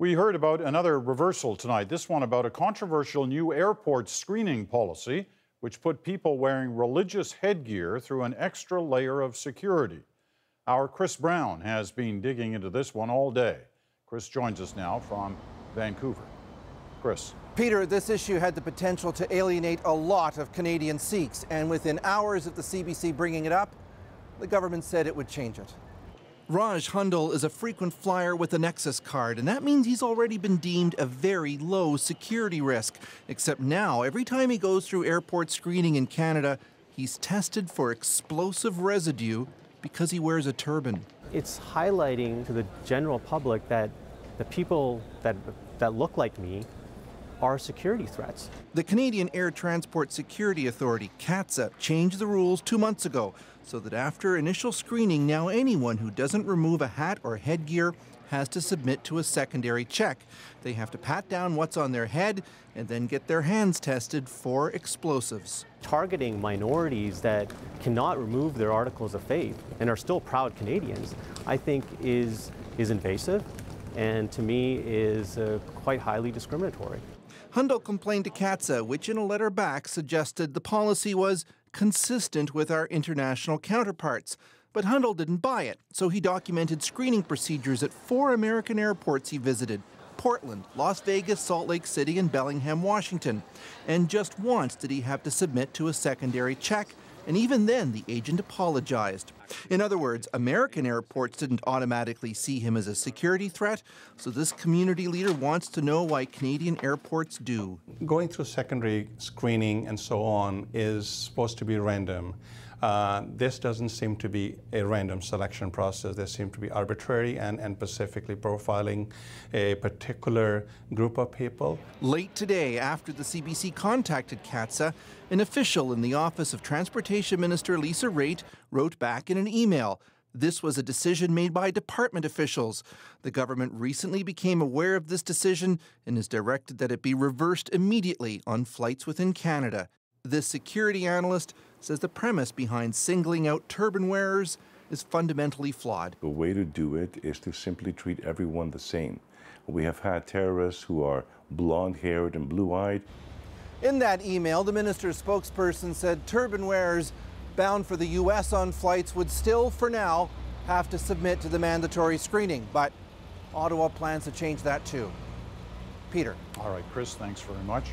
We heard about another reversal tonight, this one about a controversial new airport screening policy which put people wearing religious headgear through an extra layer of security. Our Chris Brown has been digging into this one all day. Chris joins us now from Vancouver. Chris. Peter, this issue had the potential to alienate a lot of Canadian Sikhs, and within hours of the CBC bringing it up, the government said it would change it. Raj Hundal is a frequent flyer with a Nexus card, and that means he's already been deemed a very low security risk. Except now, every time he goes through airport screening in Canada, he's tested for explosive residue because he wears a turban. It's highlighting to the general public that the people that look like me are security threats. The Canadian Air Transport Security Authority, CATSA, changed the rules 2 months ago so that after initial screening, now anyone who doesn't remove a hat or headgear has to submit to a secondary check. They have to pat down what's on their head and then get their hands tested for explosives. Targeting minorities that cannot remove their articles of faith and are still proud Canadians, I think is invasive and to me is quite highly discriminatory. Hundal complained to CATSA, which in a letter back suggested the policy was consistent with our international counterparts. But Hundal didn't buy it, so he documented screening procedures at 4 American airports he visited: Portland, Las Vegas, Salt Lake City, and Bellingham, Washington. And just once did he have to submit to a secondary check, and even then the agent apologized. In other words, American airports didn't automatically see him as a security threat, so this community leader wants to know why Canadian airports do. Going through secondary screening and so on is supposed to be random. This doesn't seem to be a random selection process. They seem to be arbitrary and specifically profiling a particular group of people. Late today, after the CBC contacted CATSA, an official in the Office of Transportation Minister Lisa Raitt wrote back in an email. This was a decision made by department officials. The government recently became aware of this decision and has directed that it be reversed immediately on flights within Canada. This security analyst says the premise behind singling out turban wearers is fundamentally flawed. The way to do it is to simply treat everyone the same. We have had terrorists who are blonde-haired and blue-eyed. In that email, the minister's spokesperson said turban wearers bound for the U.S. on flights would still, for now, have to submit to the mandatory screening. But Ottawa plans to change that too. Peter. All right, Chris, thanks very much.